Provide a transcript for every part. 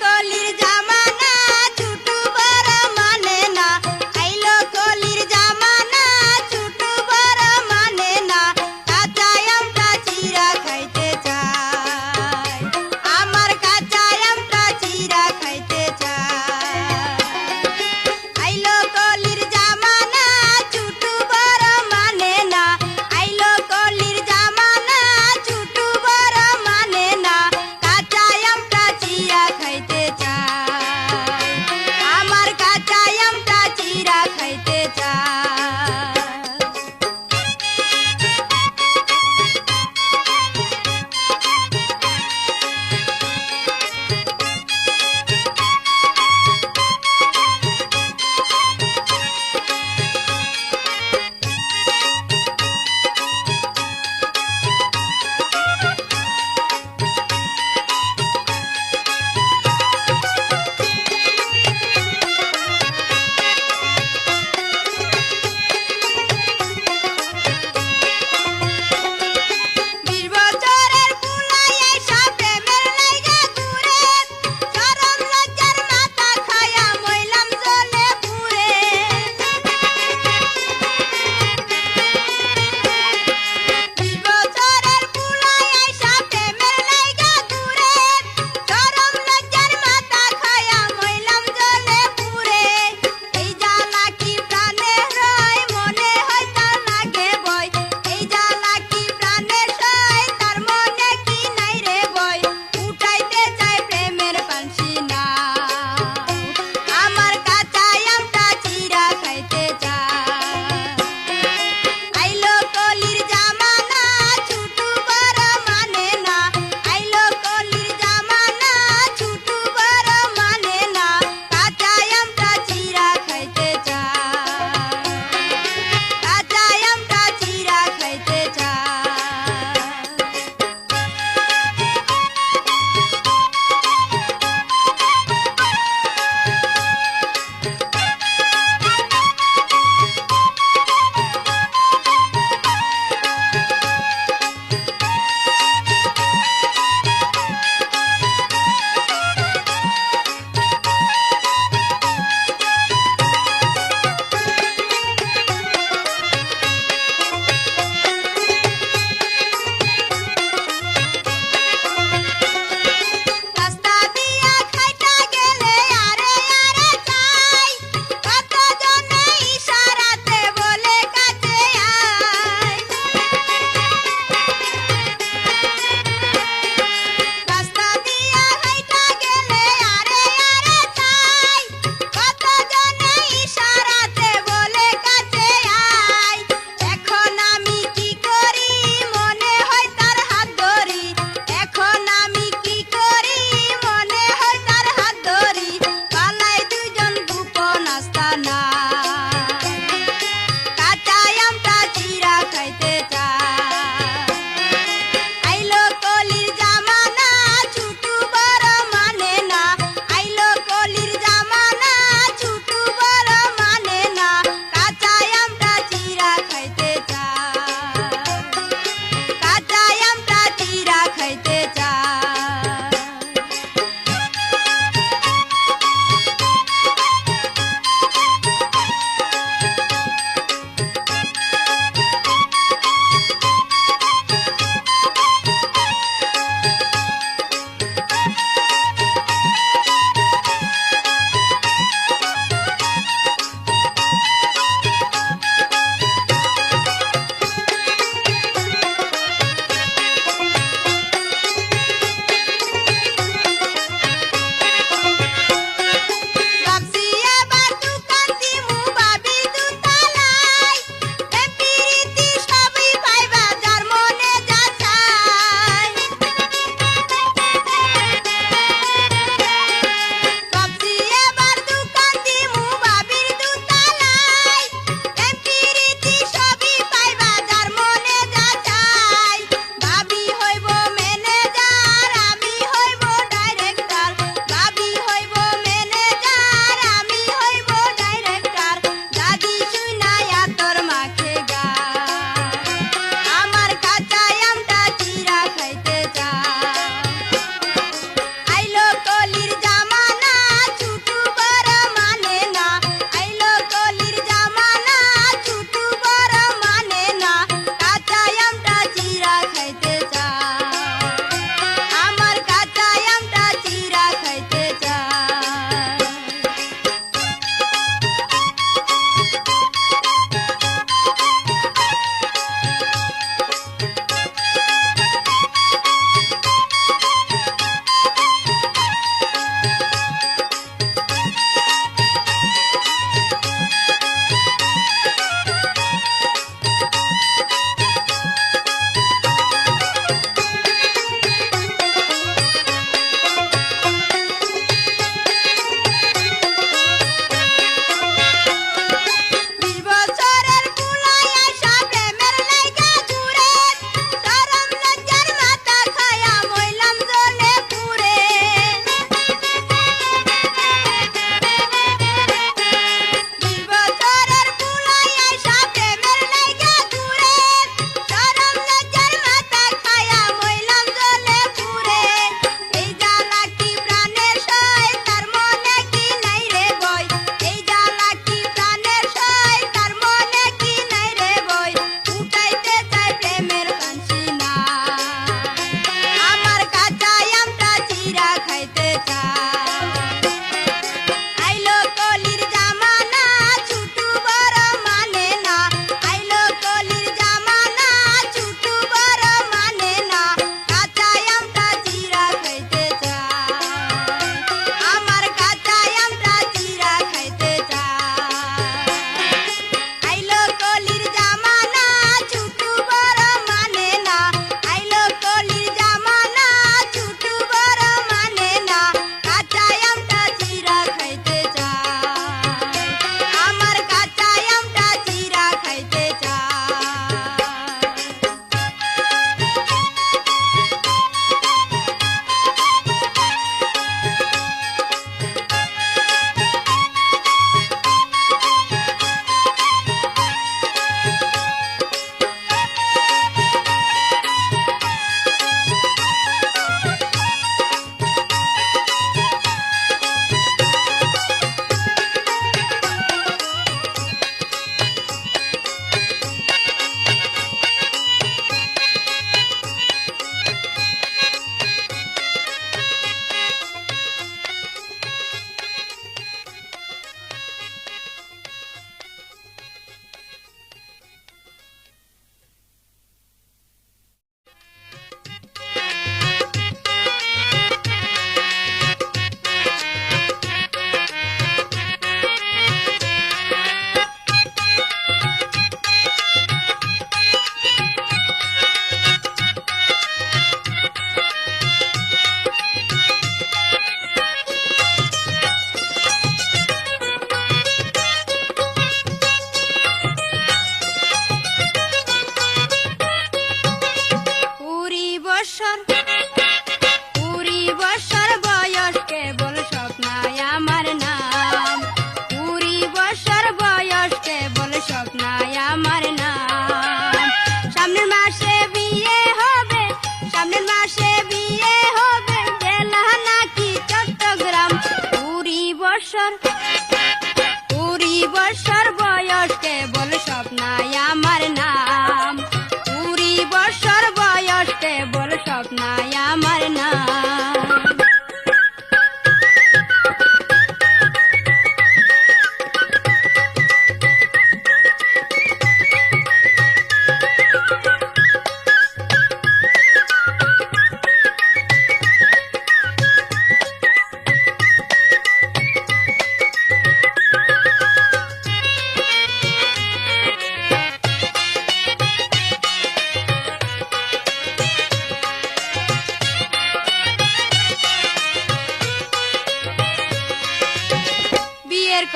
কলির জামানা ছুটু বড় মানে না, আইলো কলির জামানা ছুটু বড় মানে না, কাঁচা আমটা চিরা খাইতে চাই, আমার কাঁচা আমটা চিরা খাইতে চাই। আইলো কলির জামানা ছুটু বড় মানে না, আইলো কলির জামানা ছুটু বড় মানে না, কাঁচা আমটা চিরা খাইতে চাই। বছর 20 বছর বয়স কেবল স্বপ্নায় আমার নাম 20 বছর বয়স কেবল স্বপ্নায় আমার নাম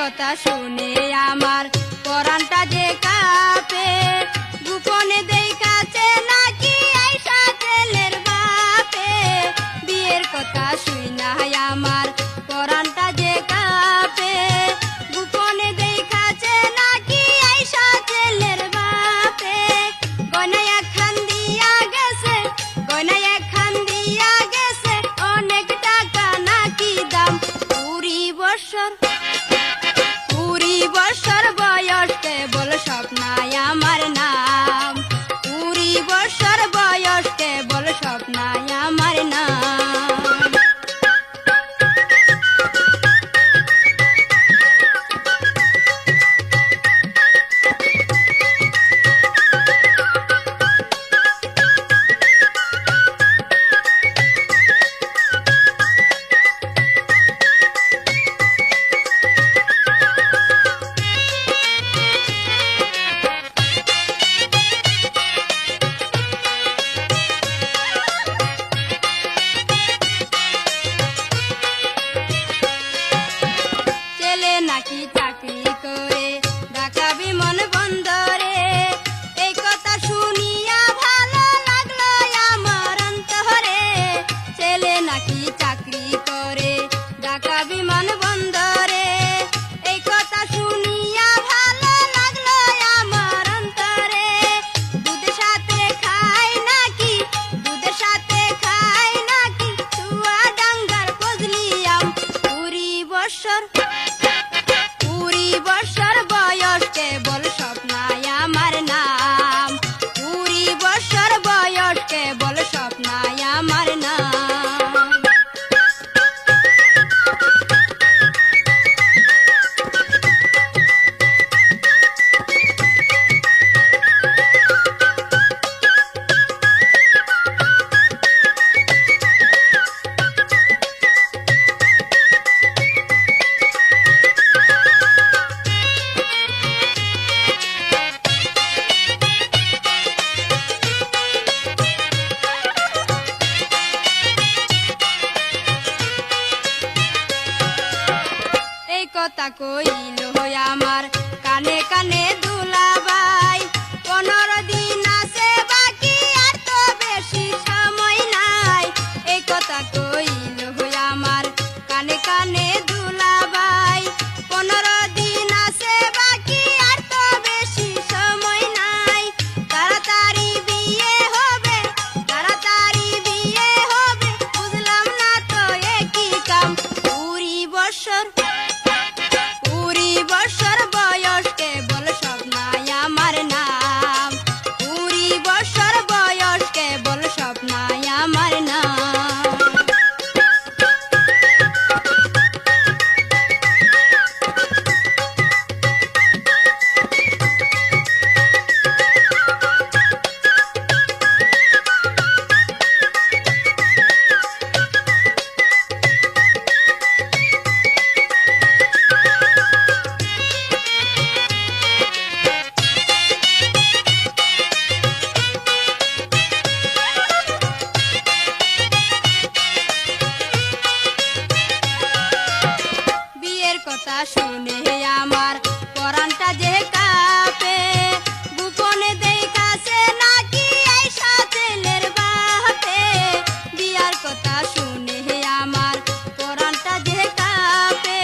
কথা শুনে আমার পরাণটা যে কাঁপে গোপনে দেখাছে নাকি আইসা ছেলের বাপে বিয়ের কথা শুনা আমার পরাণটা যে কাঁপে গোপনে দেখাছে নাকি আইসা ছেলের বাপে গয়না একখান দিয়া গেছে অনেক টাকা নাকি দাম 20 বছর 20 বছর বয়স কেবল স্বপ্নায় আমার নাম 20 বছর বয়স কেবল স্বপ্নায় আমার নাম নাকি চাকরি করে ঢাকা বিমান বন্দরে এই কথা শুনিয়া ভালো লাগলো আমার অন্তরে ছেলে নাকি চাকরি করে ঢাকা বিমান বন্দরে এই কথা শুনিয়া ভালো লাগলো আমার অন্তরে দুধের সাথে খায় নাকি চুয়া ডাঙ্গার ফজলিয়াম 20 বছর 20 বছর বয়স কেবল স্বপ্নায় আমার নাম 20 বছর বয়স কেবল স্বপ্নায় আমার নাম কথা কইল আমার কানে কানে দুলাভাই 15 দিন আছে বাকি আর তো বেশি সময় নাই এই কথা কইল আমার কানে কানে দুলাভাই 15 দিন আছে বাকি আর তো বেশি সময় নাই তাড়াতাড়ি বিয়ে হবে বুঝলাম না তো একই কাম 20 বছর 20 বছর বয়স কেবল স্বপ্নায় আমার নাম 20 বছর বয়স কেবল স্বপ্নায় আমার নাম কথা শুনে আমার পরাণটা যে কাঁপে গোপনে দেখাছে নাকি আইসা ছেলের বাপে বিয়ার কথা শুনে আমার পরাণটা যে কাঁপে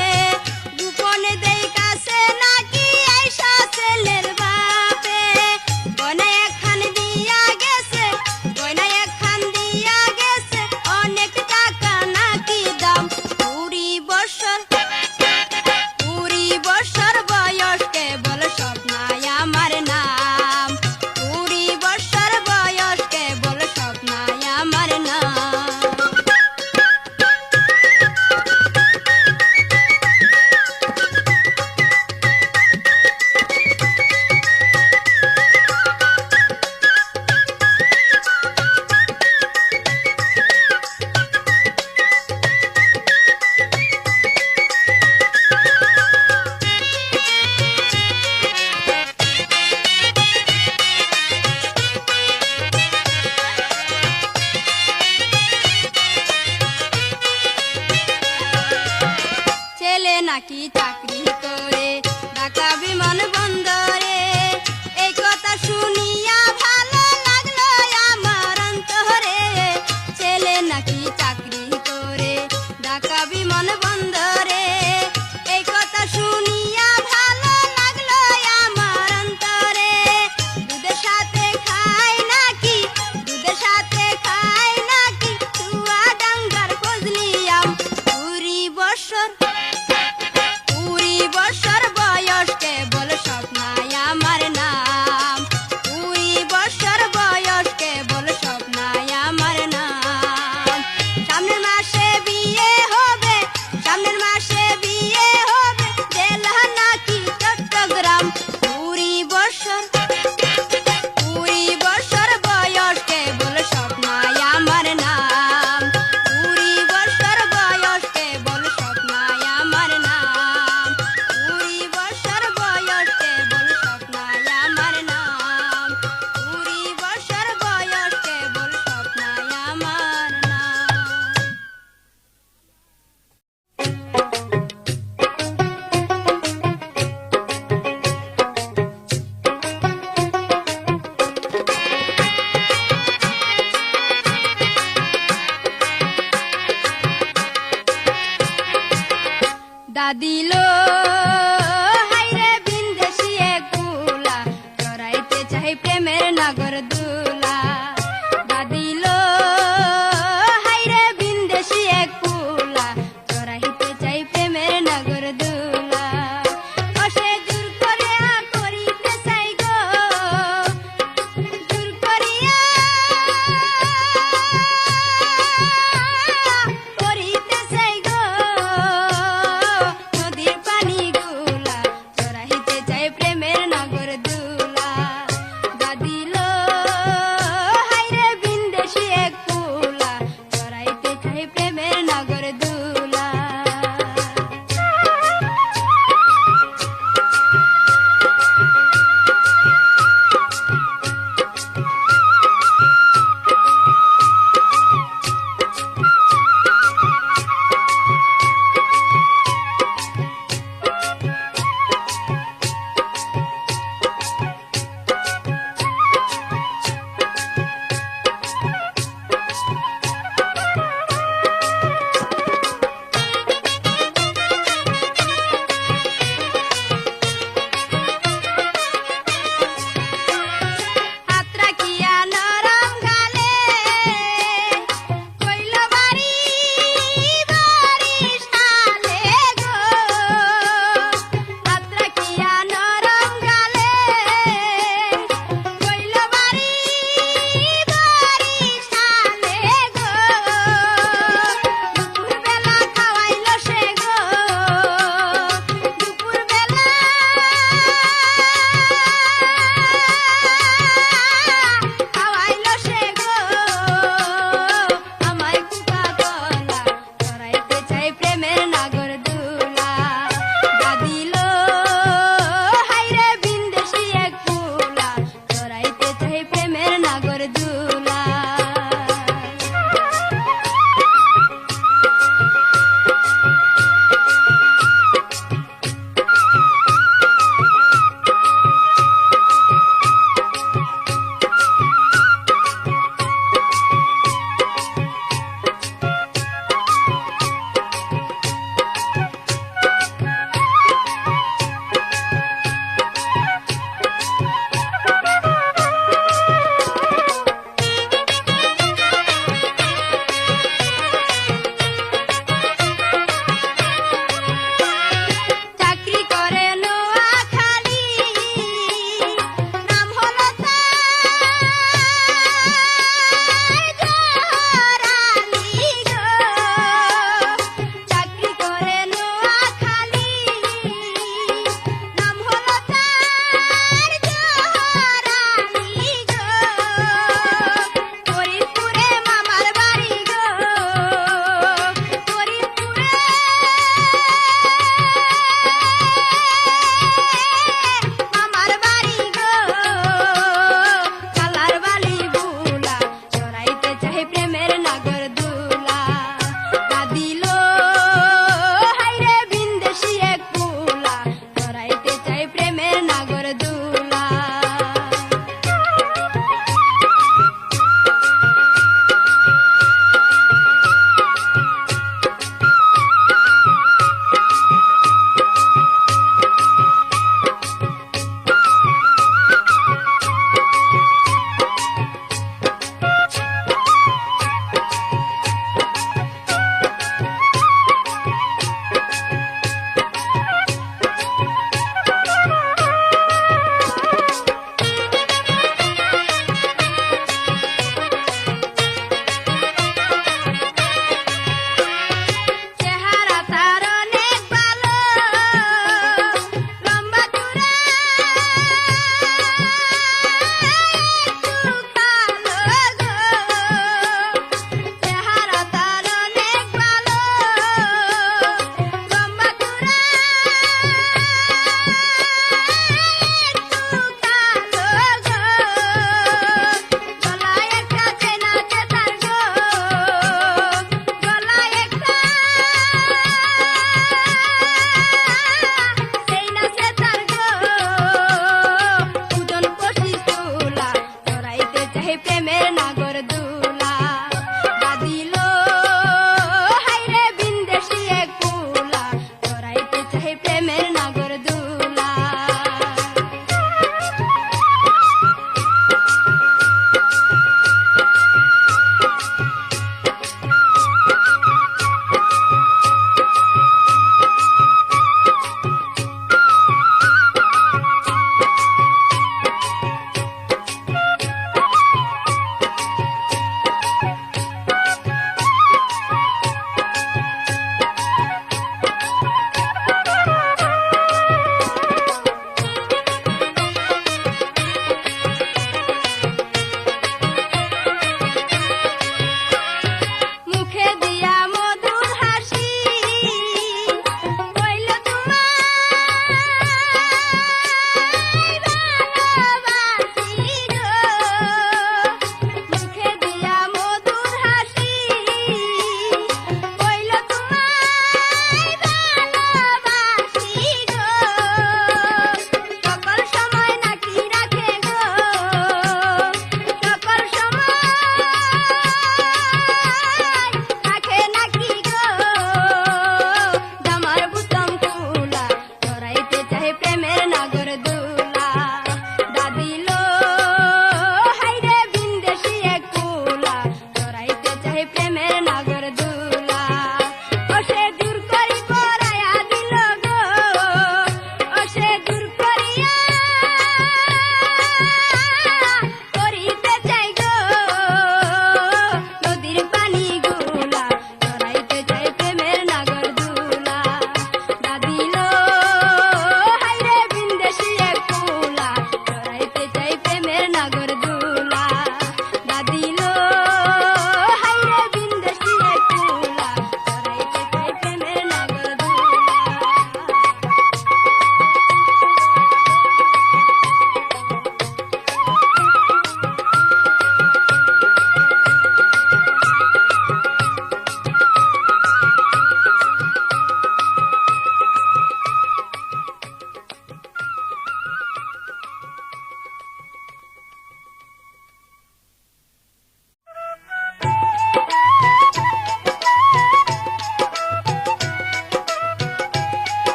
গোপনে দেখাছে নাকি আইসা ছেলের বাপে গয়না একখান দিয়া গেছে অনেক টাকা নাকি দাম 20 বছর নাকি চাকরি করে ঢাকা বিমানবন্দরে। এই কথা শুনিয়া ভালো লাগলো আমার অন্তরে, ছেলে নাকি চাকরি করে ঢাকা বিমানবন্দরে। এই কথা শুনিয়া ভালো লাগলো আমার অন্তরে। দুধের সাথে খায় নাকি, দুধের সাথে খায় নাকি চুয়া ডাঙ্গার ফজলিয়াম। 20 বছর বয়স কেবল স্বপ্নায় আমার নাম। 20 বছর বয়স কেবল স্বপ্নায় আমার নাম। সামনের মাসে বিয়ে হবে, সামনের মাসে বিয়ে হবে, জেলা নাকি চট্টগ্রাম। 20 বছর বয়স কেবল স্বপ্নায় আমার নাম। 20 বছর বয়স কেবল স্বপ্নায় আমার নাম। 20 বছর বয়স কেবল স্বপ্নায় আমার নাম। 20 বছর বয়স কেবল স্বপ্নায় আমার নাম। দাদিলো হাইরে বিন্দেশি একুলা, চড়াইতে চাই প্রেমের নগর দুলা। দাদিলো হাইরে বিন্দেশি একুলা, চড়াইতে চাই প্রেমের নগর দুলা। অসে জোর করিয়া করিতে চাই গো, জোর করিয়া করিতে চাই গো, নদীর পানি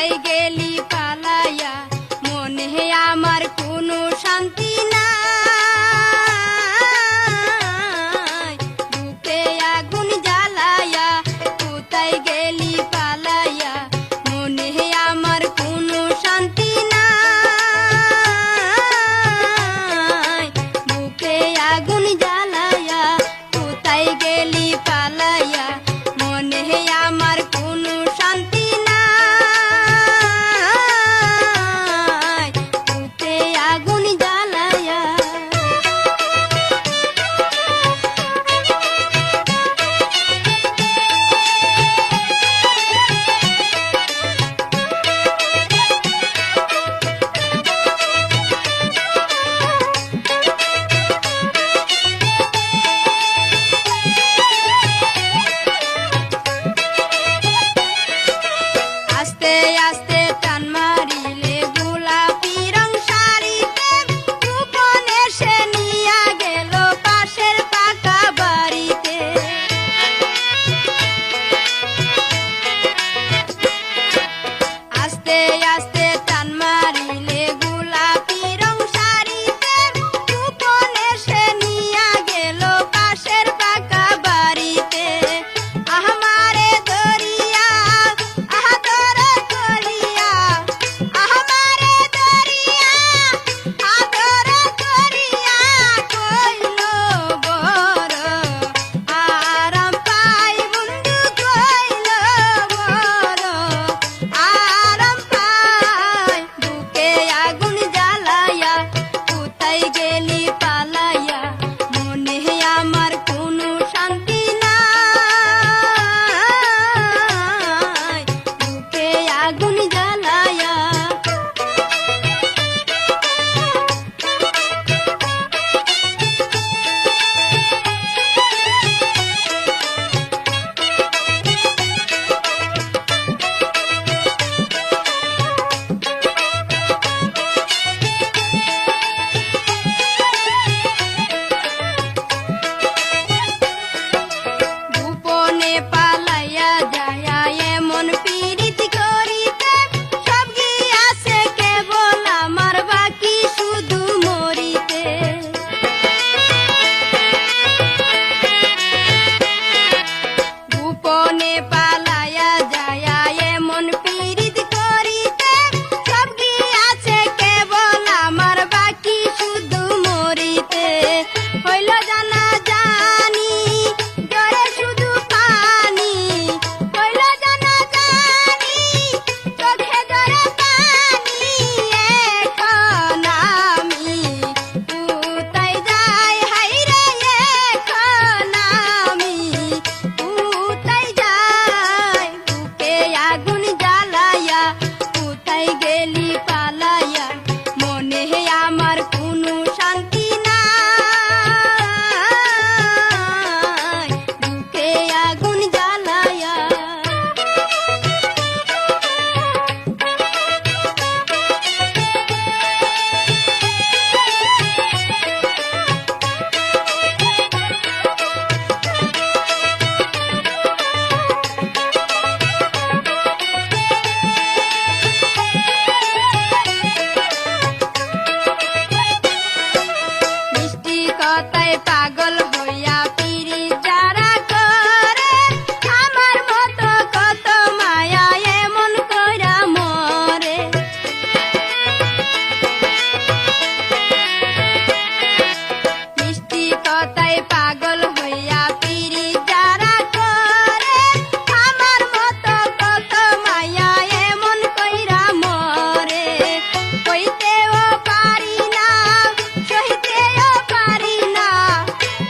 কোথায় গেলি পালাইয়া মনে আমার কোনো শান্তি নাই বুকে আগুন জ্বালাইয়া কোথায় গেলি পালাইয়া মনে আমার কোনো শান্তি নাই বুকে আগুন জ্বালাইয়া কোথায় গেলি পালাইয়া মনে আমার কোনো শান্তি নাই বুকে আগুন জ্বালাইয়া আস্তে আস্তে টান মারিলে গোলাপি রং শাড়িতে গোপন এসে নিয়া গেল পাশের পাকা বাড়িতে আস্তে আস্তে টান মারিলে গোলাপি রং শাড়িতে গোপন এসে নিয়া গেল পাশের পাকা বাড়িতে আমারে দরিয়া আদর করিয়া আমারে দরিয়া আদর করিয়া কইল বড় আরাম পাই বন্ধু কইল বড় আরাম পাই বুকে আগুন জ্বালাইয়া কোথায় গেলি পালাইয়া মনে আমার কোনো শান্তি নাই বুকে আগুন জ্বালাইয়া গোপনে পালাইয়া যায়া এমন পীড়িত করিতে সব গিয়াছে কেবল আমার বাকি শুধু মরিতে গোপনে পালাইয়া যায়া এমন পীড়িত করিতে সব গিয়াছে কেবল আমার বাকি শুধু মরিতে হইল জানা জানি জরে শুধু পানি হইল জানা জানি চোখে জরে পানি এখন আমি কোথায় যাই হাইরে এখন আমি কোথায় যাই বুকে আগুন জ্বালাইয়া কোথায় গেলি পালাইয়া মনে আমার কোনো শান্তি নাই বুকে আগুন জ্বালাইয়া মিষ্টি কথায় পাগল হইয়া পিরি যারা করে আমার মতো কত মায়া এমন কইরা মরে মিষ্টি কথায় পাগল হইয়া পিরি যারা করে আমার মতো কত মায়া এমন কইরা মরে কইতেও পারি না সইতেও পারি না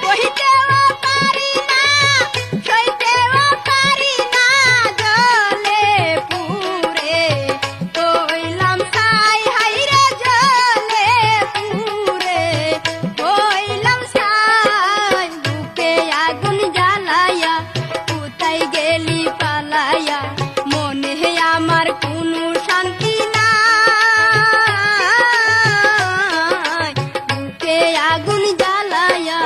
কইতেও পারি না সইতেও পারি না জলে পুরে কইলাম ছাই হাইরে জলে পুরে কইলাম ছাই বুকে আগুন জ্বালাইয়া কোথায় গেলি পালাইয়া মনে আমার কোনো শান্তি নাই বুকে আগুন জ্বালাইয়া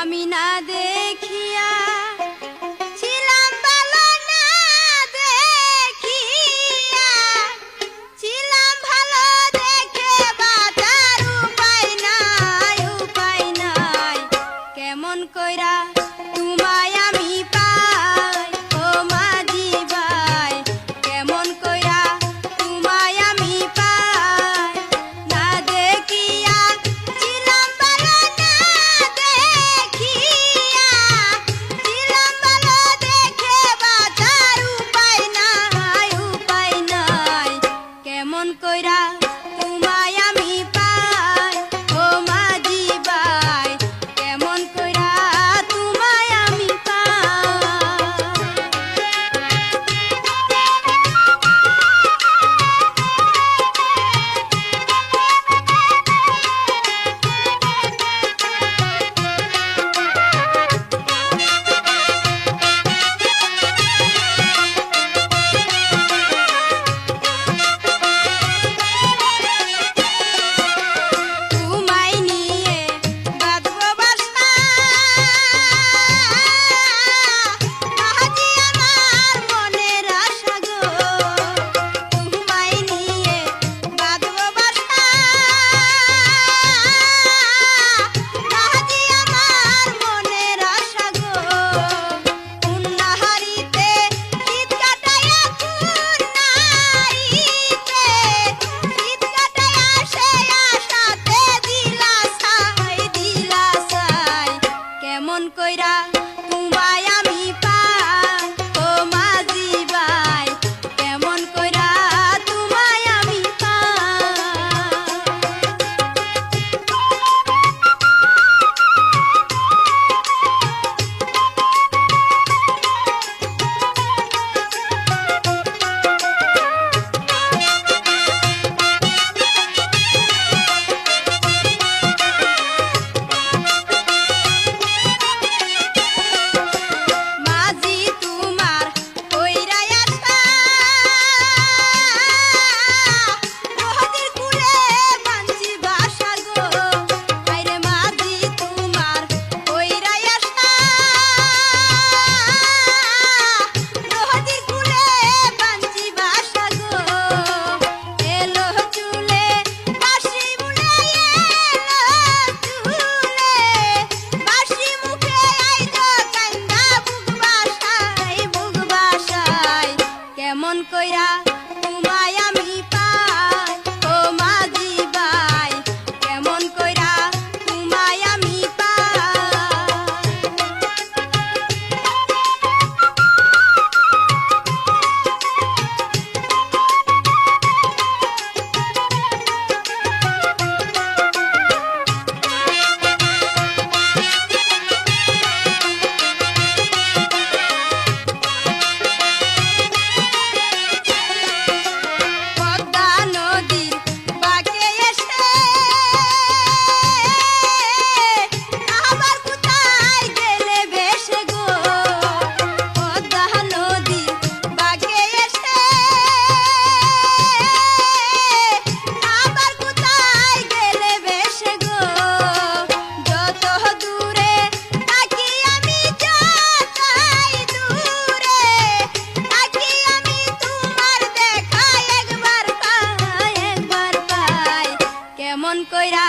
আমি না দেখিয়া ছিলাম ভালো, না দেখিয়া ছিলাম ভালো, দেখে বাঁচার উপায় নাই, উপায় নাই। কেমন কইরা তোমায় আমি পাই ও মাঝি ভাই, কেমন কইরা তোমায় আমি পাই। না দেখিয়া ছিলাম ভালো, না দেখিয়া ছিলাম ভালো, দেখে বাঁচার উপায় নাই, উপায় নাই। কেমন কইরা তোমায় আমি পাই ও মাঝি ভাই, কেমন কইরা তোমায় আমি তোমায় নিয়ে বাঁধবো বাসা, মাঝি আমার মনের আশা গো। তোমায় নিয়ে বাঁধবো বাসা, মাঝি আমার মনের আশা গো। উন্নাহারিতে শীত কাটাইয়া, উন্নাহারিতে শীত কাটাইয়া সে আশাতে দিলাসাই, দিলাসাই। কেমন কইরা তোমায় আমি পাই ও মাঝি ভাই, কেমন কইরা তোমায় আমি মাঝি তোমার কইরা আশা, নদীর কূলে বাঞ্চি বাসা গো। আইরে মাঝি তোমার কইরা আশা, নদীর কূলে বাঞ্চি বাসা গো। এলো চুলে বাঁশি বুলে, এলো চুলে বাঁশি মুখে আইজো কান্দা বুক বাসায়, বুক বাসায়। কেমন কইরা তোমায় আমি পাই ও মাঝি ভাই, কেমন কইরা তোমায় আমি পদ্মা নদীর বাঁকে এসে আবার কোথায় গেলে ভেসে গো। পদ্মা নদীর বাঁকে এসে আবার কোথায় গেলে ভেসে গো। যত দূরে থাকি আমি, যতই দূরে থাকি আমি, তোমার দেখা একবার পাই, একবার পাই। কেমন কইরা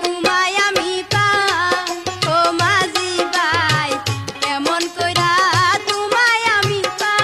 তোমায় আমি পাই ও মাঝি ভাই, কেমন কইরা তোমায় আমি পাই।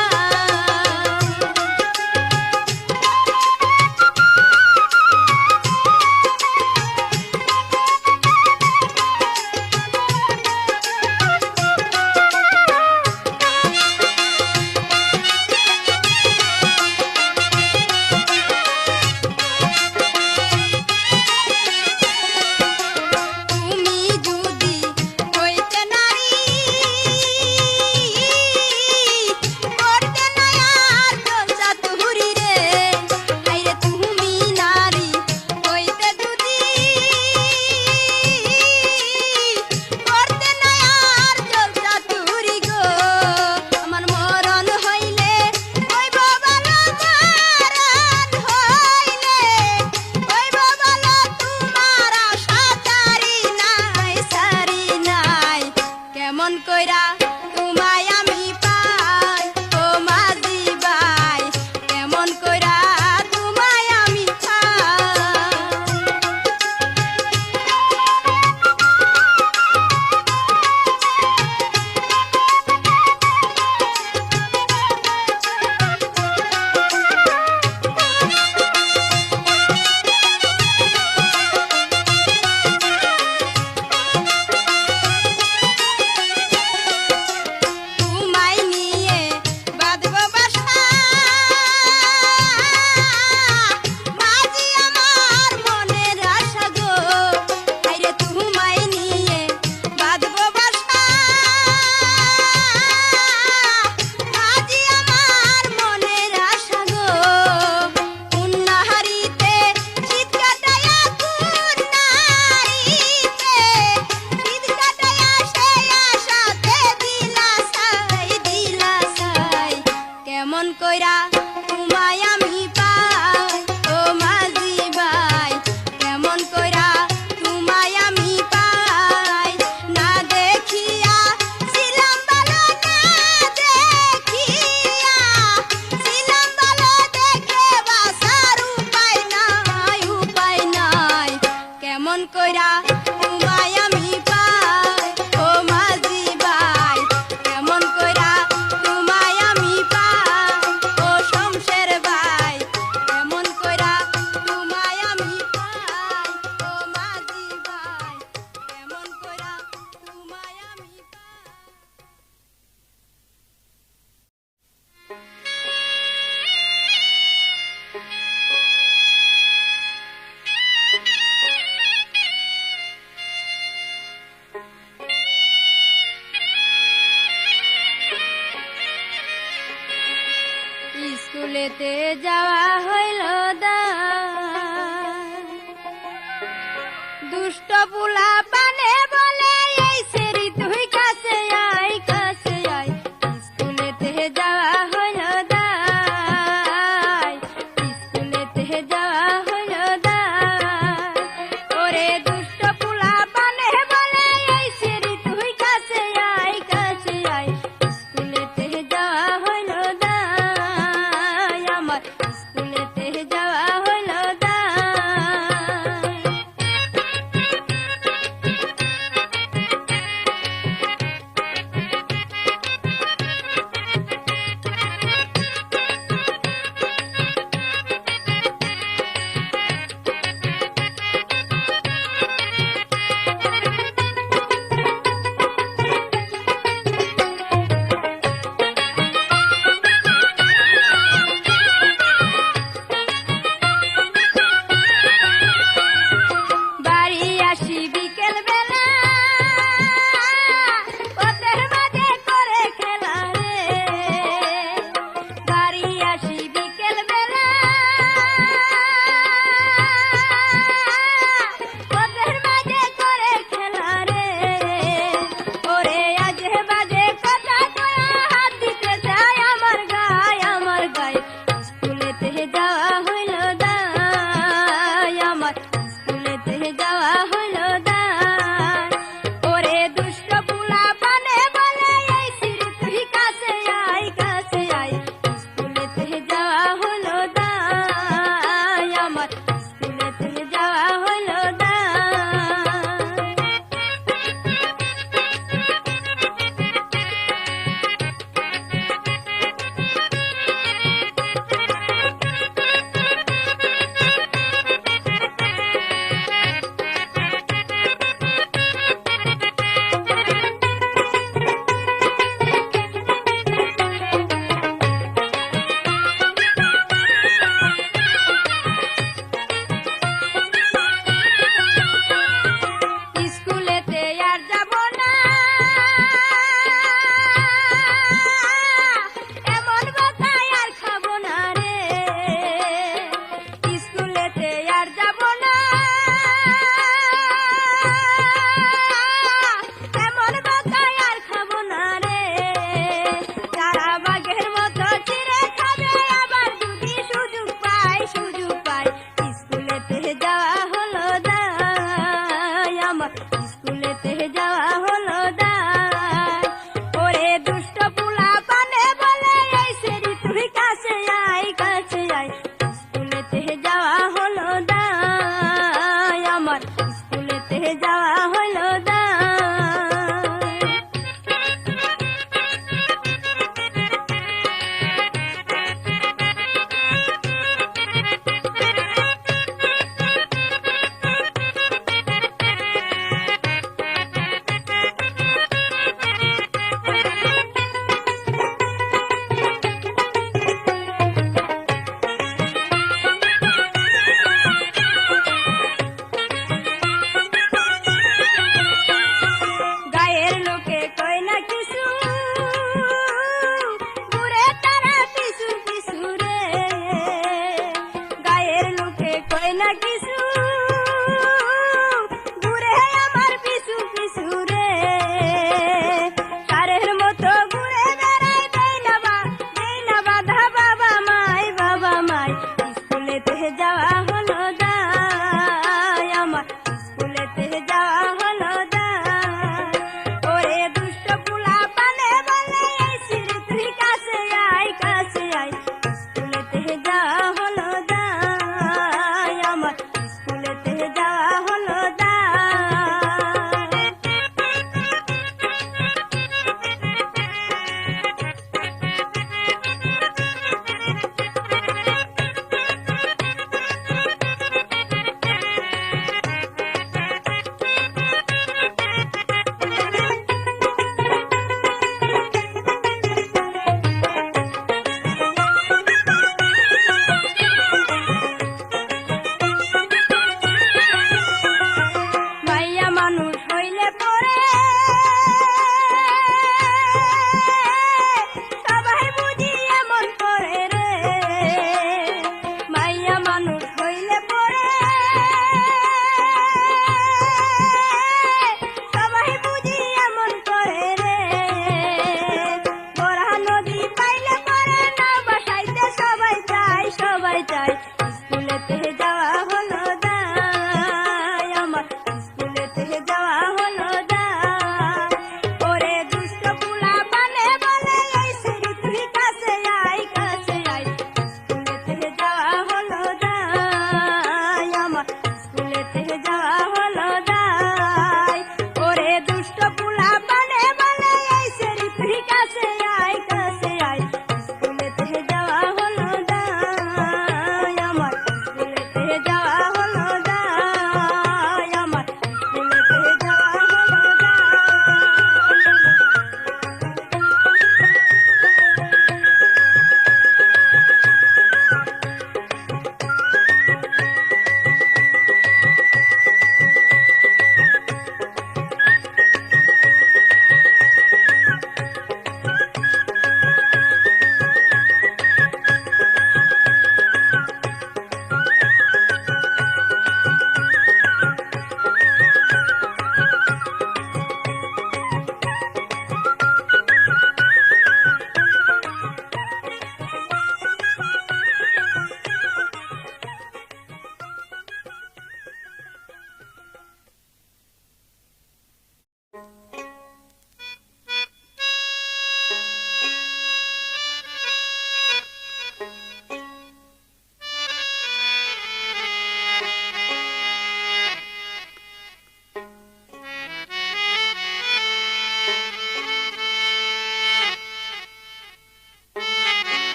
পুলা পানে বলে এই সেরি তুই কাছে আয় কাছে আয় স্কুলেতে যাওয়া হলো দায় স্কুলেতে যাওয়া হলো দায় ওরে দুষ্ট পুলা পানে বলে এই সেরি তুই কাছে আয় স্কুলেতে যাওয়া হলো দায় আমার স্কুলেতে যাওয়া হলো দায় বাড়ি আসি বিকেল বেলা পথের মাঝে করে খেলা রে বাড়ি আসি বিকেল বেলা পথের মাঝে করে খেলা রে ওরে আজে বাজে কথা কয়া হাত দিতে চায় আমার গায়ে স্কুলেতে যাওয়া হইলো দায় আমার স্কুলেতে যাওয়া হলো দায় ওরে দুষ্ট পুলা পানে বলে এই সিঁড়ি তুই কাছে আয় স্কুলেতে যাওয়া হলো দায় আমার স্কুলেতে যাওয়া হলো দায় স্কুলেতে আর যাব না এমন কথাই আর খাবো না রে স্কুলেতে আর যাব না এমন কথাই আর খাবো না রে তারা বাঘের মতো চিড়ে খাবে আবার যদি সুযোগ পাই স্কুলেতে যাওয়া হলো দায় আমার স্কুলেতে যাওয়া হলো দায় ওরে দুষ্ট পুলা পানে বলে এই সেরি তুই কাছে আয় স্কুলেতে যাওয়া হলো দায় আমার স্কুলেতে যাওয়া হলো দায় গায়ের লোকে কয় না কিছু ঘুরে তারা পিছু পিছু রে গায়ের লোকে কয় না কিছু ঘুরে আমার পিছু পিছু রে সারের মতো ঘুরে বেড়াই দেই না বাধা বাবা মাই স্কুলেতে যাওয়া হলো দায় আমার স্কুলেতে যাওয়া হলো দায় ওরে দুষ্ট পুলা পানে বলে এই সিঁড়ি তুই কাছে আয় স্কুলেতে যাওয়া হলো দায় আমার স্কুলেতে যাওয়া হলো দায়, আমার স্কুলেতে যাওয়া হলো দায়। ওরে দুষ্ট পোলা পানে বলে এই সিঁড়ি তুই কাছে আয়, কাছে আয়। স্কুলেতে যাওয়া হলো দায়, আমার স্কুলেতে যাওয়া হলো দায়। ওরে দুষ্ট পোলা পানে বলে এই সিঁড়ি তুই কাছে আয়, কাছে আয়। স্কুলেতে যাওয়া হলো দায়, আমার স্কুলেতে যাওয়া হলো দায়, আমার স্কুলেতে যাওয়া হলো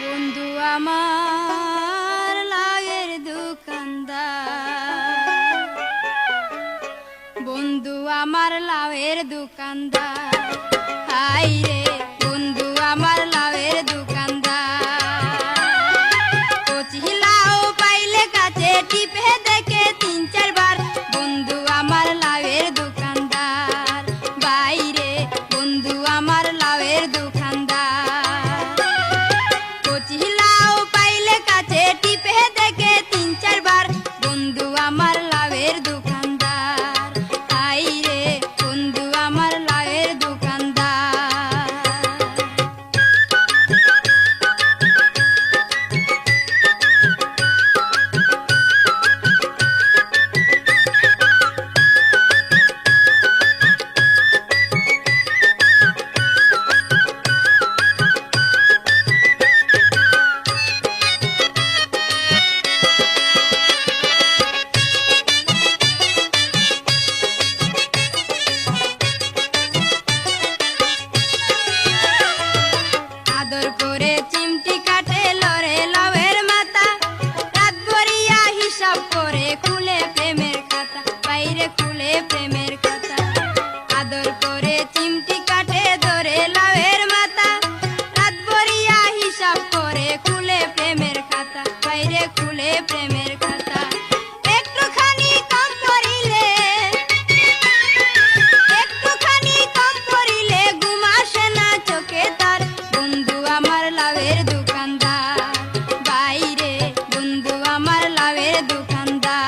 বন্ধু আমার লাগের দোকানদার, বন্ধু আমার লাভের দোকানদার, হাই রে বন্ধু আমার লাভের দোকানদার। কচি লাউ পাইলে কাছে টিপে দেখে 3-4 বার, বন্ধু আমার লাভের দোকানদার, বাইরে বন্ধু আমার লাভের দোকানদার। কচি লাউ পাইলে কাছে টিপে দেখে 3-4 বার, বন্ধু আমার লাভের দোকানদার, হাই রে বন্ধু আমার লাভের দোকানদার। আদর করে চিমটি কাটে লরে লাভের মাথা, রাত ভরিয়া হিসাব করে খুলে প্রেমের খাতা, বাইরে খুলে প্রেমের খাতা। আদর করে চিমটি কাটে ধরে লাভের মাথা, রাত ভরিয়া হিসাব করে খুলে প্রেমের খাতা, বাইরে খুলে প্রেমের খাতা। একটুখানি কম পড়িলে, একটুখানি কম পড়িলে ঘুম আসে না চোখে তার, বন্ধু আমার লাভের দোকানদার, বাইরে বন্ধু আমার লাভের দোকানদার।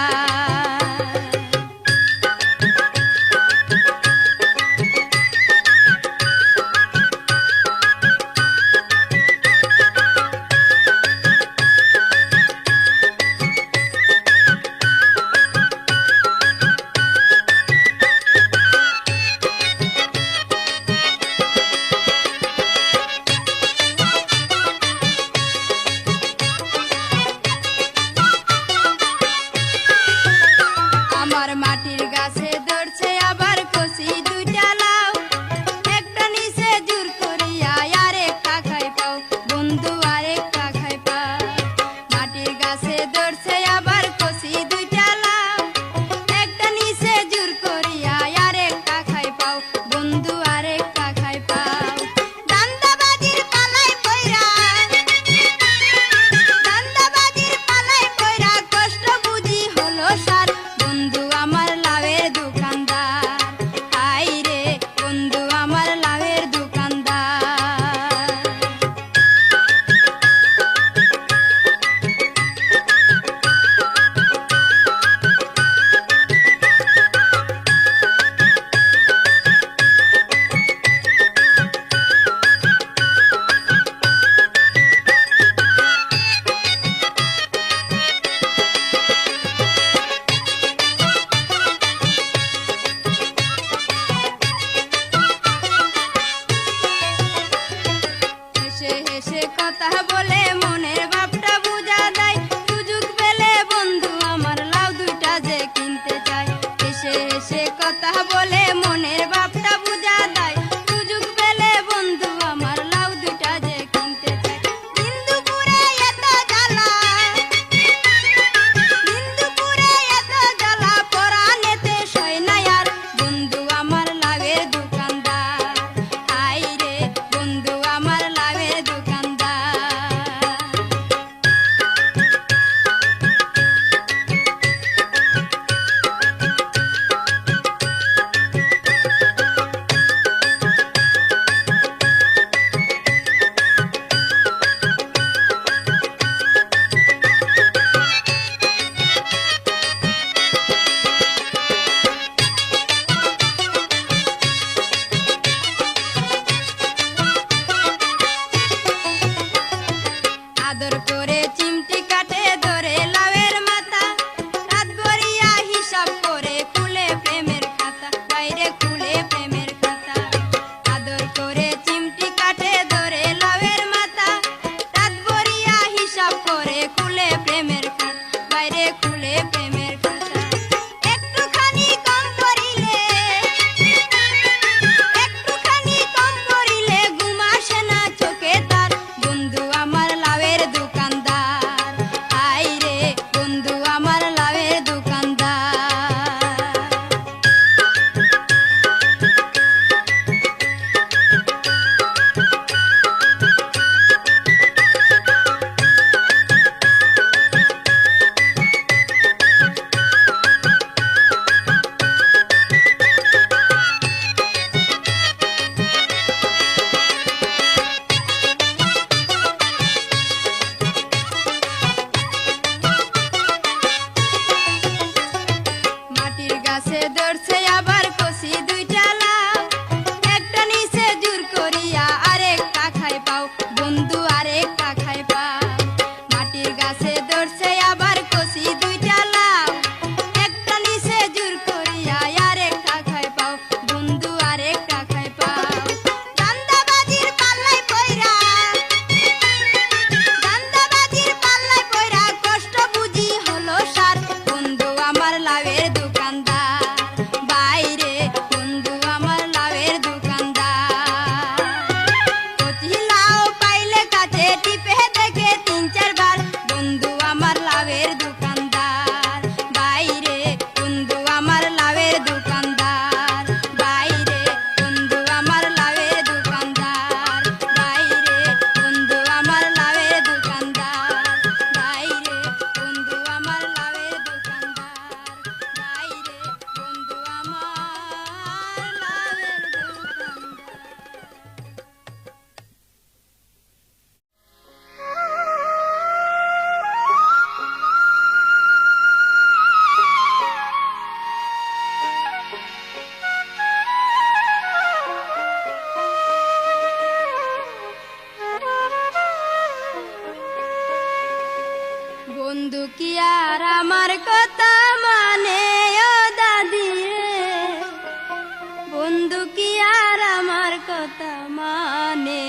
কথা মানে।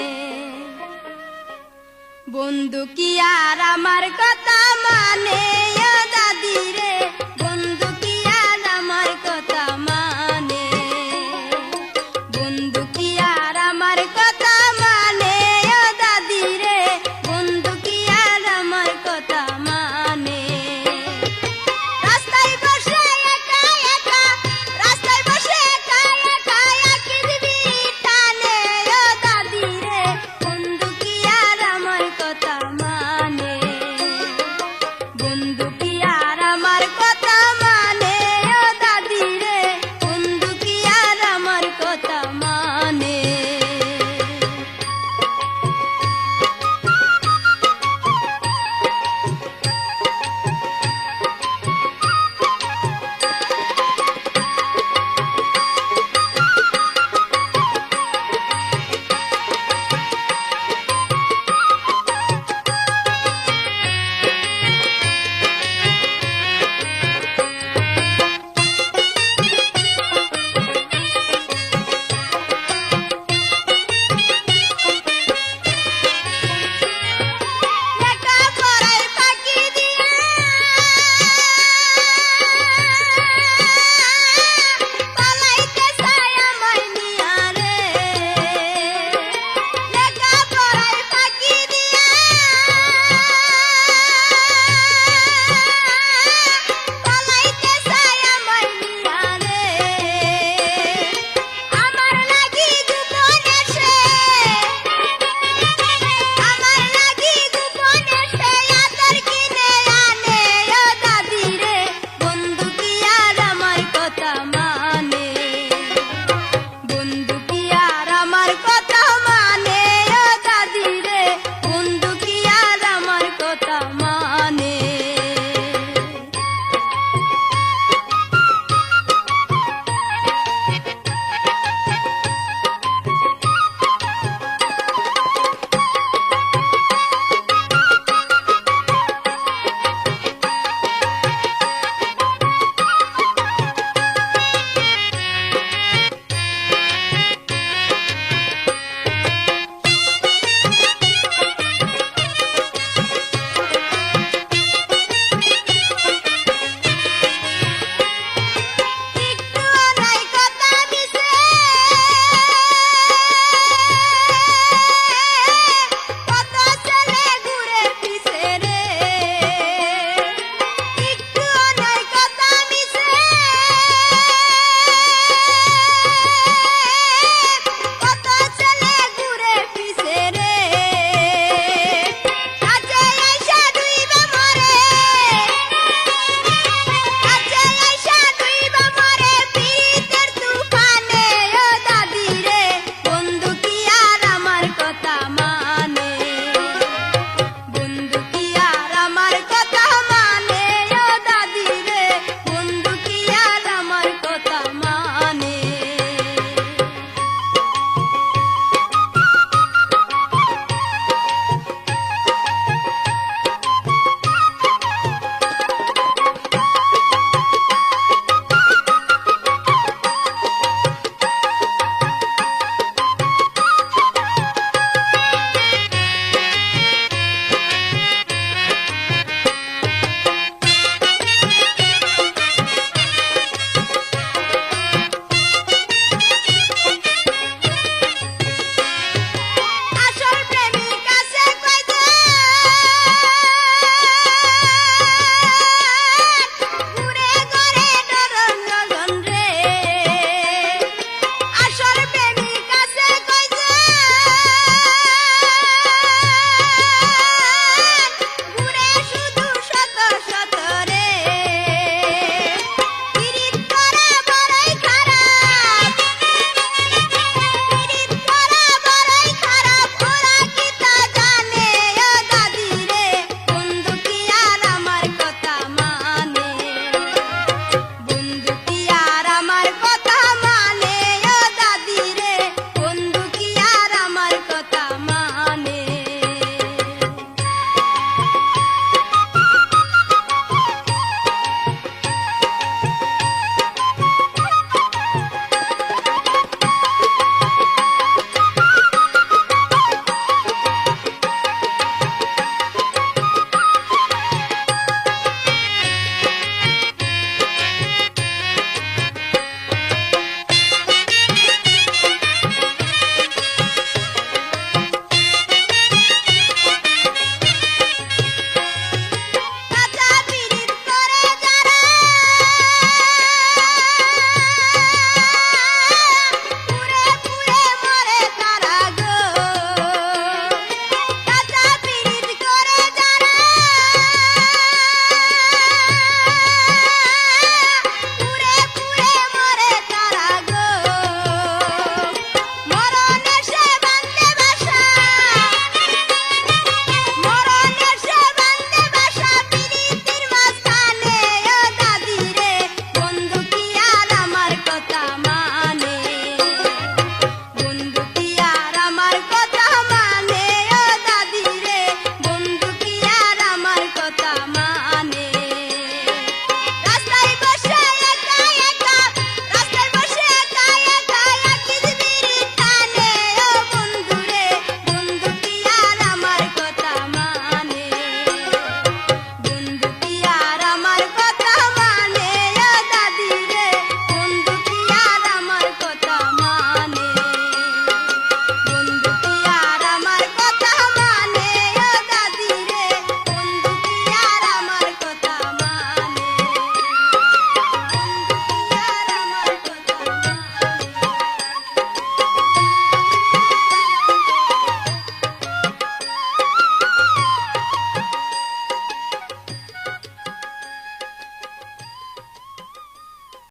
বন্ধু কি আর আমার কথা মানে ও দাদি রে, বন্ধু কি আর আমার কথা মানে, বন্ধু কি